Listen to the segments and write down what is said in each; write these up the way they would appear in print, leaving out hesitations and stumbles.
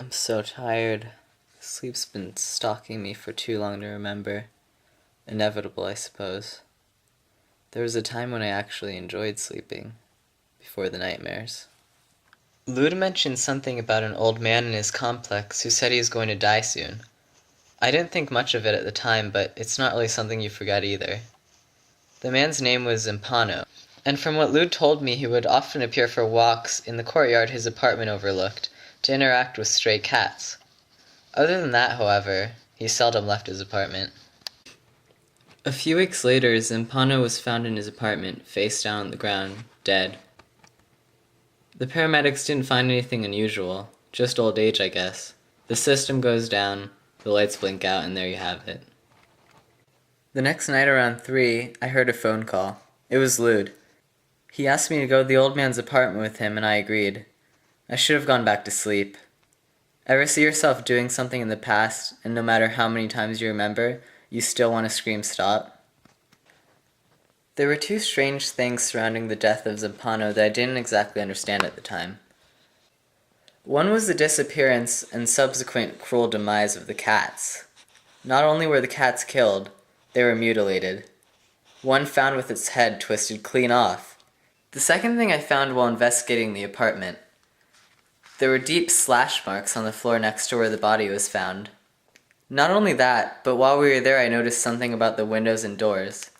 I'm so tired. Sleep's been stalking me for too long to remember. Inevitable, I suppose. There was a time when I actually enjoyed sleeping, before the nightmares. Lude mentioned something about an old man in his complex who said he was going to die soon. I didn't think much of it at the time, but it's not really something you forget either. The man's name was Impano, and from what Lude told me, he would often appear for walks in the courtyard his apartment overlooked to interact with stray cats. Other than that, however, he seldom left his apartment. A few weeks later, Zimpano was found in his apartment, face down on the ground, dead. The paramedics didn't find anything unusual, just old age, I guess. The system goes down, the lights blink out, and there you have it. The next night around 3, I heard a phone call. It was Lude. He asked me to go to the old man's apartment with him, and I agreed. I should have gone back to sleep. Ever see yourself doing something in the past, and no matter how many times you remember, you still want to scream stop? There were two strange things surrounding the death of Zampano that I didn't exactly understand at the time. One was the disappearance and subsequent cruel demise of the cats. Not only were the cats killed, they were mutilated. One found with its head twisted clean off. The second thing I found while investigating the apartment. There were deep slash marks on the floor next to where the body was found. Not only that, but while we were there I noticed something about the windows and doors.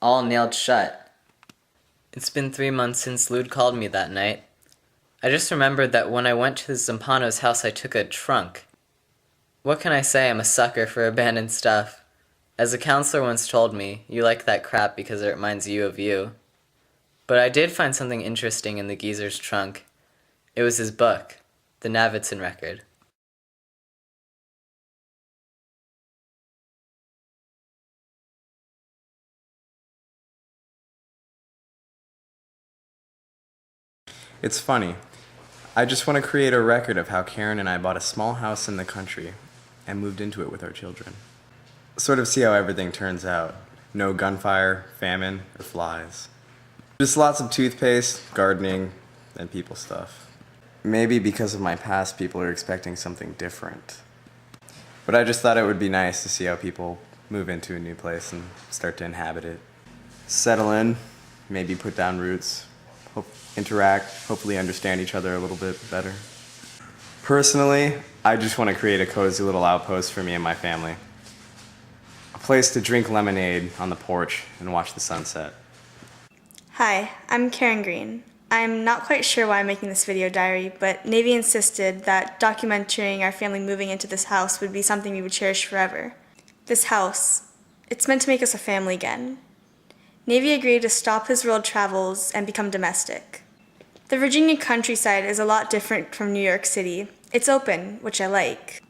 All nailed shut. It's been 3 months since Lude called me that night. I just remembered that when I went to Zampano's house I took a trunk. What can I say? I'm a sucker for abandoned stuff. As a counselor once told me, you like that crap because it reminds you of you. But I did find something interesting in the geezer's trunk. It was his book, the Navidson record. It's funny. I just want to create a record of how Karen and I bought a small house in the country and moved into it with our children. Sort of see how everything turns out. No gunfire, famine, or flies. Just lots of toothpaste, gardening, and people stuff. Maybe because of my past, people are expecting something different. But I just thought it would be nice to see how people move into a new place and start to inhabit it. Settle in, maybe put down roots, interact, hopefully understand each other a little bit better. Personally, I just want to create a cozy little outpost for me and my family. A place to drink lemonade on the porch and watch the sunset. Hi, I'm Karen Green. I'm not quite sure why I'm making this video diary, but Navy insisted that documenting our family moving into this house would be something we would cherish forever. This house, it's meant to make us a family again. Navy agreed to stop his world travels and become domestic. The Virginia countryside is a lot different from New York City. It's open, which I like.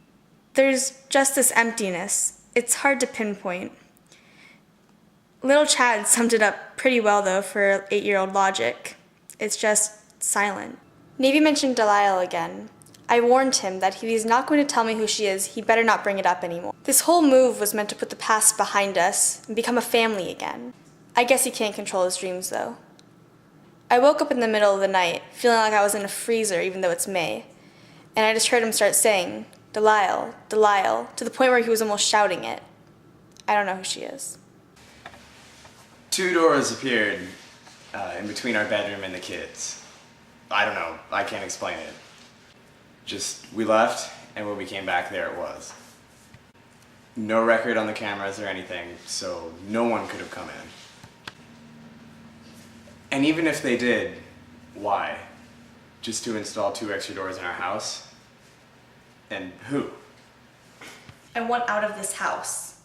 There's just this emptiness. It's hard to pinpoint. Little Chad summed it up pretty well, though, for 8-year-old logic. It's just silent. Navy mentioned Delilah again. I warned him that if he's not going to tell me who she is, he'd better not bring it up anymore. This whole move was meant to put the past behind us and become a family again. I guess he can't control his dreams, though. I woke up in the middle of the night, feeling like I was in a freezer even though it's May, and I just heard him start saying, Delilah, Delilah, to the point where he was almost shouting it. I don't know who she is. 2 doors appeared in between our bedroom and the kids. I don't know, I can't explain it. Just, we left, and when we came back, there it was. No record on the cameras or anything, so no one could have come in. And even if they did, why? Just to install 2 extra doors in our house? And who? I want out of this house.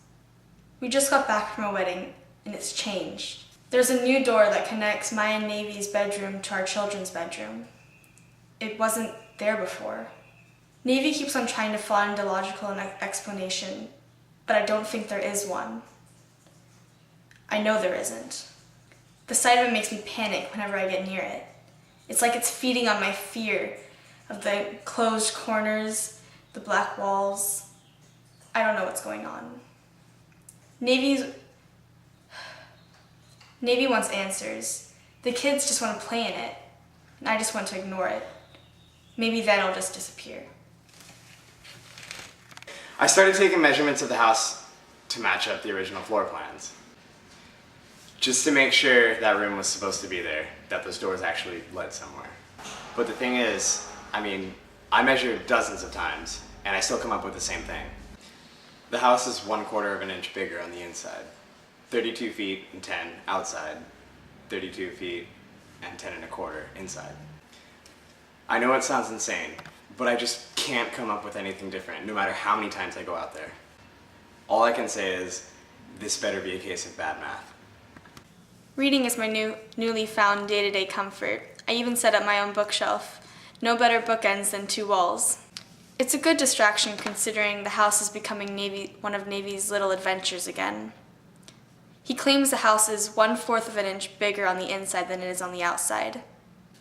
We just got back from a wedding, and it's changed. There's a new door that connects my and Navy's bedroom to our children's bedroom. It wasn't there before. Navy keeps on trying to find a logical explanation, but I don't think there is one. I know there isn't. The sight of it makes me panic whenever I get near it. It's like it's feeding on my fear of the closed corners, the black walls. I don't know what's going on. Navy wants answers. The kids just want to play in it, and I just want to ignore it. Maybe then it'll just disappear. I started taking measurements of the house to match up the original floor plans. Just to make sure that room was supposed to be there, that those doors actually led somewhere. But the thing is, I measured dozens of times, and I still come up with the same thing. The house is 1/4 of an inch bigger on the inside. 32 feet and 10 outside. 32 feet and 10 1/4 inside. I know it sounds insane, but I just can't come up with anything different, no matter how many times I go out there. All I can say is, this better be a case of bad math. Reading is my newly found day-to-day comfort. I even set up my own bookshelf. No better bookends than 2 walls. It's a good distraction considering the house is becoming one of Navy's little adventures again. He claims the house is 1/4 of an inch bigger on the inside than it is on the outside.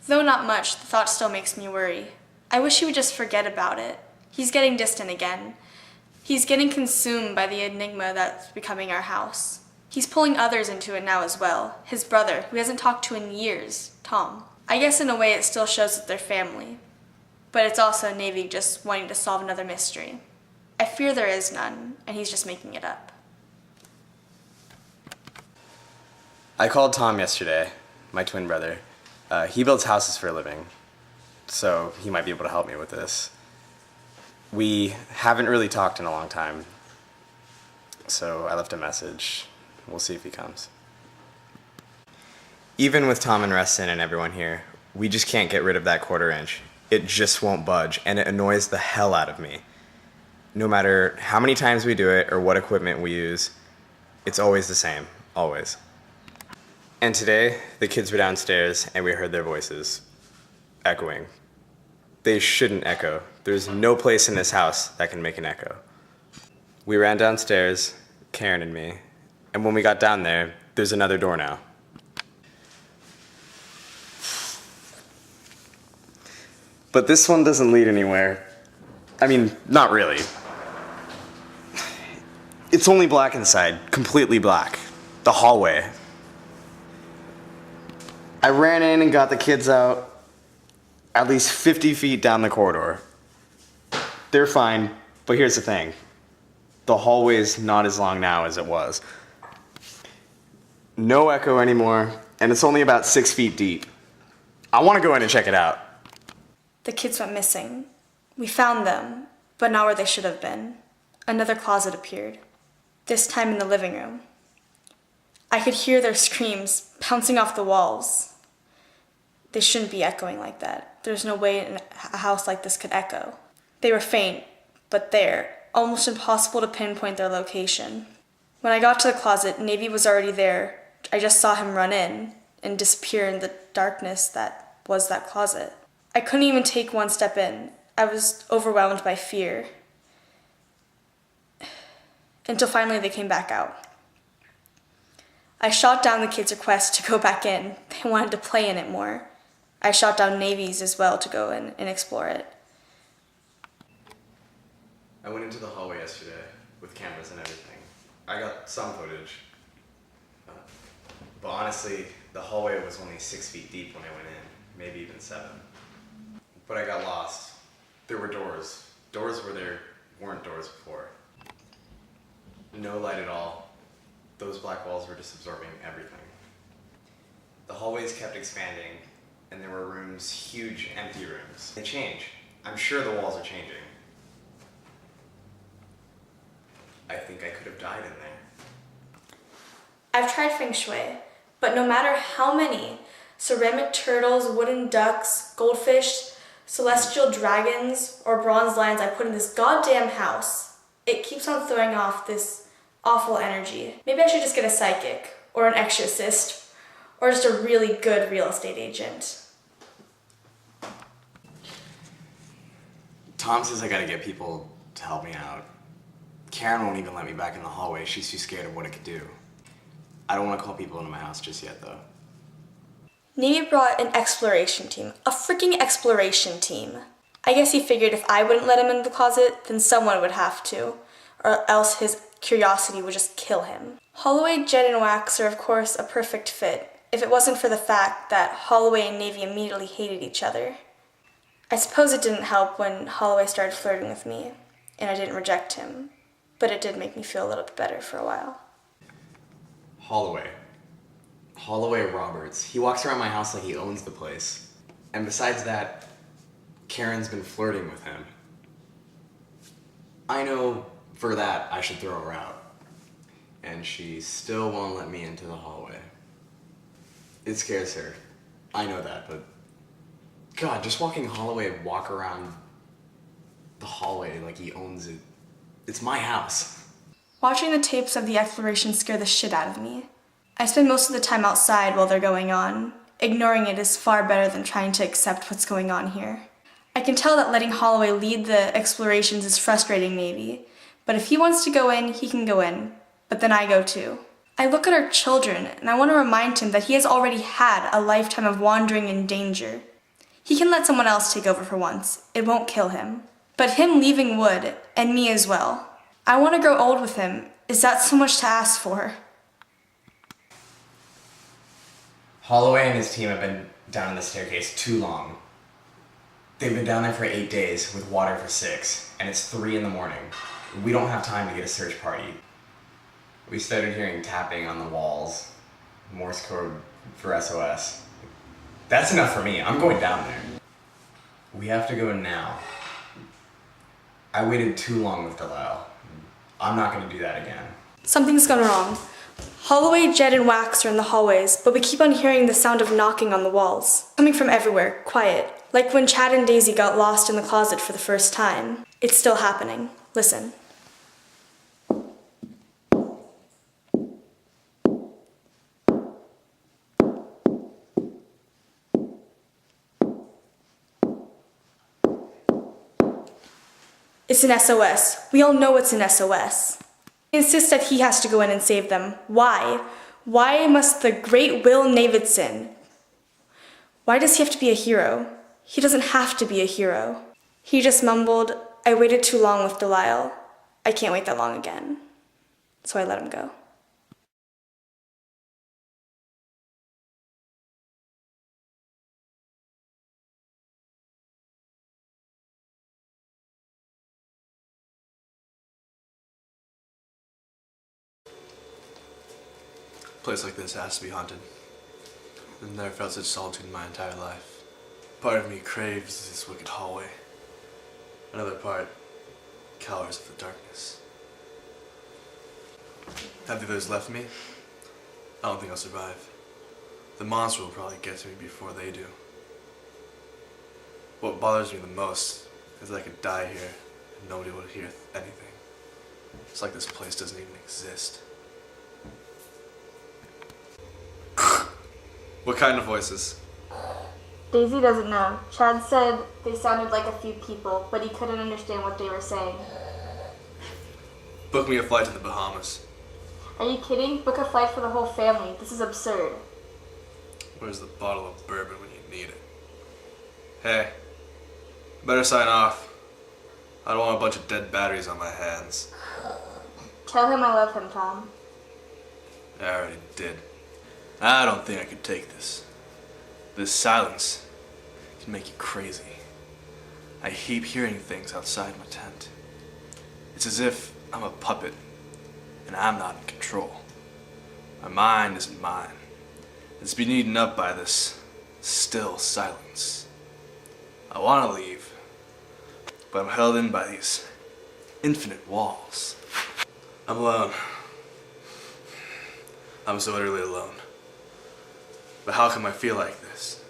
Though not much, the thought still makes me worry. I wish he would just forget about it. He's getting distant again. He's getting consumed by the enigma that's becoming our house. He's pulling others into it now as well. His brother, who he hasn't talked to in years, Tom. I guess in a way it still shows that they're family. But it's also Navy just wanting to solve another mystery. I fear there is none, and he's just making it up. I called Tom yesterday, my twin brother. He builds houses for a living, so he might be able to help me with this. We haven't really talked in a long time, so I left a message. We'll see if he comes. Even with Tom and Reston and everyone here, we just can't get rid of that 1/4 inch. It just won't budge, and it annoys the hell out of me. No matter how many times we do it or what equipment we use, it's always the same, always. And today, the kids were downstairs and we heard their voices echoing. They shouldn't echo. There's no place in this house that can make an echo. We ran downstairs, Karen and me, and when we got down there, there's another door now. But this one doesn't lead anywhere. Not really. It's only black inside, completely black. The hallway. I ran in and got the kids out at least 50 feet down the corridor. They're fine, but here's the thing. The hallway's not as long now as it was. No echo anymore, and it's only about 6 feet deep. I want to go in and check it out. The kids went missing. We found them, but not where they should have been. Another closet appeared, this time in the living room. I could hear their screams bouncing off the walls. They shouldn't be echoing like that. There's no way a house like this could echo. They were faint, but there, almost impossible to pinpoint their location. When I got to the closet, Navy was already there. I just saw him run in and disappear in the darkness that was that closet. I couldn't even take one step in. I was overwhelmed by fear. Until finally they came back out. I shot down the kids' request to go back in. They wanted to play in it more. I shot down Navy's as well to go in and explore it. I went into the hallway yesterday with cameras and everything. I got some footage. But honestly, the hallway was only 6 feet deep when I went in, maybe even 7. But I got lost. There were doors. Doors where there weren't doors before. No light at all. Those black walls were just absorbing everything. The hallways kept expanding, and there were rooms, huge empty rooms. They change. I'm sure the walls are changing. I think I could have died in there. I've tried feng shui, but no matter how many ceramic turtles, wooden ducks, goldfish, celestial dragons, or bronze lions I put in this goddamn house, it keeps on throwing off this awful energy. Maybe I should just get a psychic, or an exorcist, or just a really good real estate agent. Tom says I gotta get people to help me out. Karen won't even let me back in the hallway. She's too scared of what it could do. I don't want to call people into my house just yet, though. Navy brought an exploration team. A freaking exploration team. I guess he figured if I wouldn't let him in the closet, then someone would have to, or else his curiosity would just kill him. Holloway, Jed, and Wax are of course a perfect fit, if it wasn't for the fact that Holloway and Navy immediately hated each other. I suppose it didn't help when Holloway started flirting with me. and I didn't reject him, but it did make me feel a little bit better for a while. Holloway. Holloway Roberts. He walks around my house like he owns the place. And besides that, Karen's been flirting with him. I know for that I should throw her out. And she still won't let me into the hallway. It scares her. I know that, but God, just walking Holloway walk around the hallway like he owns it. It's my house. Watching the tapes of the exploration scare the shit out of me. I spend most of the time outside while they're going on. Ignoring it is far better than trying to accept what's going on here. I can tell that letting Holloway lead the explorations is frustrating maybe, but if he wants to go in, he can go in. But then I go too. I look at our children, and I want to remind him that he has already had a lifetime of wandering and danger. He can let someone else take over for once. It won't kill him. But him leaving would, and me as well. I want to grow old with him. Is that so much to ask for? Holloway and his team have been down the staircase too long. They've been down there for 8 days with water for 6, and it's 3 in the morning. We don't have time to get a search party. We started hearing tapping on the walls, Morse code for SOS. That's enough for me. I'm going down there. We have to go now. I waited too long with Delisle. I'm not going to do that again. Something's gone wrong. Holloway, Jed, and Wax are in the hallways, but we keep on hearing the sound of knocking on the walls. Coming from everywhere, quiet. Like when Chad and Daisy got lost in the closet for the first time. It's still happening. Listen. It's an SOS. We all know it's an SOS. He insists that he has to go in and save them. Why? Why must the great Will Navidson? Why does he have to be a hero? He doesn't have to be a hero. He just mumbled, I waited too long with Delisle. I can't wait that long again. So I let him go. A place like this has to be haunted. I've never felt such solitude in my entire life. Part of me craves this wicked hallway. Another part cowers of the darkness. Have the others left me? I don't think I'll survive. The monster will probably get to me before they do. What bothers me the most is that I could die here and nobody would hear anything. It's like this place doesn't even exist. What kind of voices? Daisy doesn't know. Chad said they sounded like a few people, but he couldn't understand what they were saying. Book me a flight to the Bahamas. Are you kidding? Book a flight for the whole family. This is absurd. Where's the bottle of bourbon when you need it? Hey, better sign off. I don't want a bunch of dead batteries on my hands. Tell him I love him, Tom. I already did. I don't think I could take this. This silence can make you crazy. I keep hearing things outside my tent. It's as if I'm a puppet and I'm not in control. My mind isn't mine. It's been eaten up by this still silence. I want to leave, but I'm held in by these infinite walls. I'm alone. I'm so utterly alone. But how come I feel like this?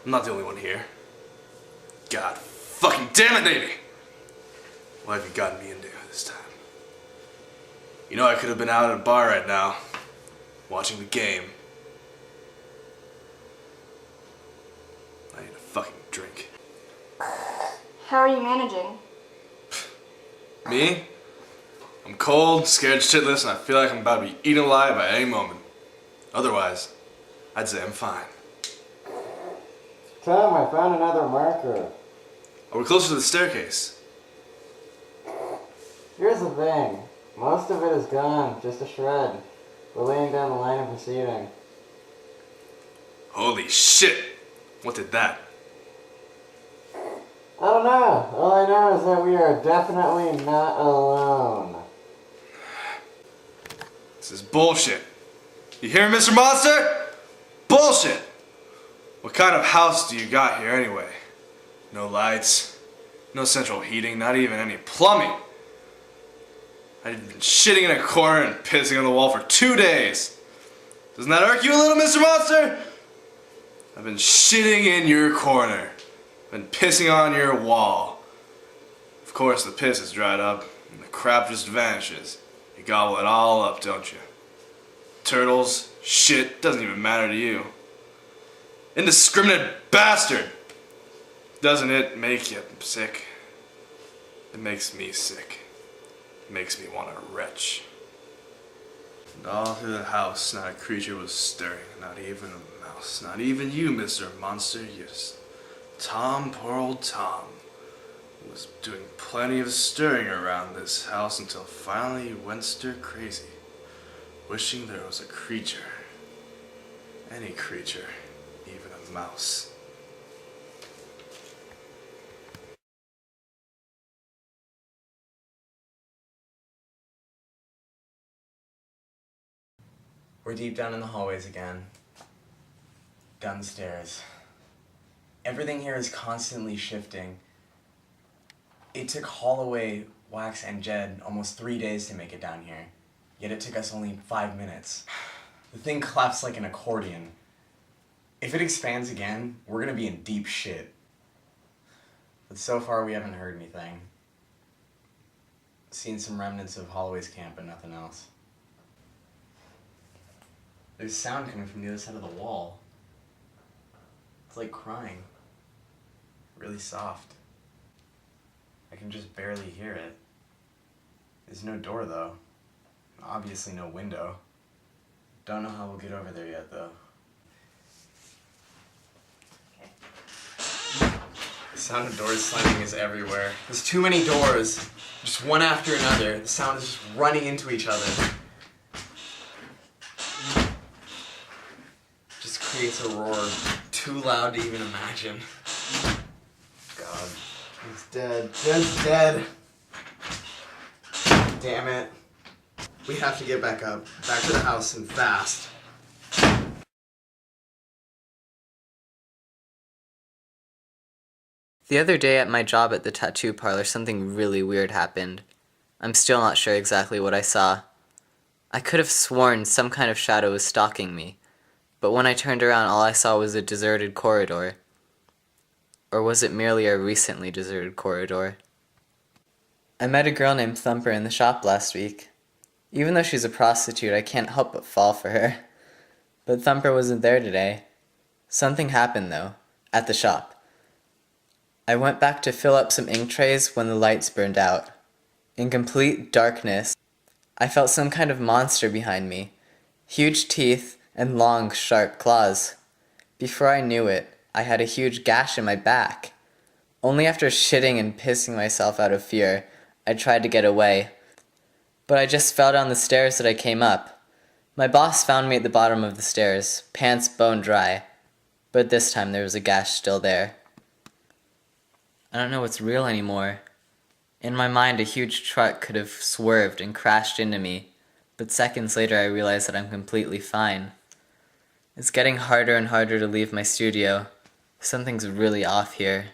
I'm not the only one here. God fucking damn it, Navy! What have you gotten me into this time? You know I could have been out at a bar right now, watching the game. I need a fucking drink. How are you managing? Me? I'm cold, scared shitless, and I feel like I'm about to be eaten alive by any moment. Otherwise, I'd say I'm fine. Tom, I found another marker. Are we closer to the staircase? Here's the thing. Most of it is gone, just a shred. We're laying down the line of proceeding. Holy shit! What did that? I don't know. All I know is that we are definitely not alone. This is bullshit. You hear me, Mr. Monster? Bullshit! What kind of house do you got here anyway? No lights, no central heating, not even any plumbing. I've been shitting in a corner and pissing on the wall for 2 days. Doesn't that irk you a little, Mr. Monster? I've been shitting in your corner. Been pissing on your wall. Of course the piss is dried up and the crap just vanishes. You gobble it all up, don't you? Turtles, shit, doesn't even matter to you. Indiscriminate bastard! Doesn't it make you sick? It makes me sick. It makes me want to retch. And all through the house, not a creature was stirring, not even a mouse. Not even you, Mr. Monster. Yes, Tom, poor old Tom, was doing plenty of stirring around this house until finally he went stir crazy, wishing there was a creature. Any creature, even a mouse. We're deep down in the hallways again. Down the stairs. Everything here is constantly shifting. It took Holloway, Wax, and Jed almost 3 days to make it down here. Yet it took us only 5 minutes. The thing collapsed like an accordion. If it expands again, we're gonna be in deep shit. But so far we haven't heard anything. Seen some remnants of Holloway's camp, but nothing else. There's sound coming from the other side of the wall. It's like crying. Really soft. I can just barely hear it. There's no door though. Obviously no window. Don't know how we'll get over there yet though. The sound of doors slamming is everywhere. There's too many doors. Just one after another. The sound is just running into each other. Just creates a roar too loud to even imagine. God. He's dead. Jed's dead. Damn it. We have to get back up. Back to the house and fast. The other day at my job at the tattoo parlor, something really weird happened. I'm still not sure exactly what I saw. I could have sworn some kind of shadow was stalking me, but when I turned around all I saw was a deserted corridor. Or was it merely a recently deserted corridor? I met a girl named Thumper in the shop last week. Even though she's a prostitute, I can't help but fall for her. But Thumper wasn't there today. Something happened, though, at the shop. I went back to fill up some ink trays when the lights burned out. In complete darkness, I felt some kind of monster behind me. Huge teeth and long, sharp claws. Before I knew it, I had a huge gash in my back. Only after shitting and pissing myself out of fear, I tried to get away. But I just fell down the stairs that I came up. My boss found me at the bottom of the stairs, pants bone dry. But this time there was a gash still there. I don't know what's real anymore. In my mind, a huge truck could have swerved and crashed into me, but seconds later I realized that I'm completely fine. It's getting harder and harder to leave my studio. Something's really off here.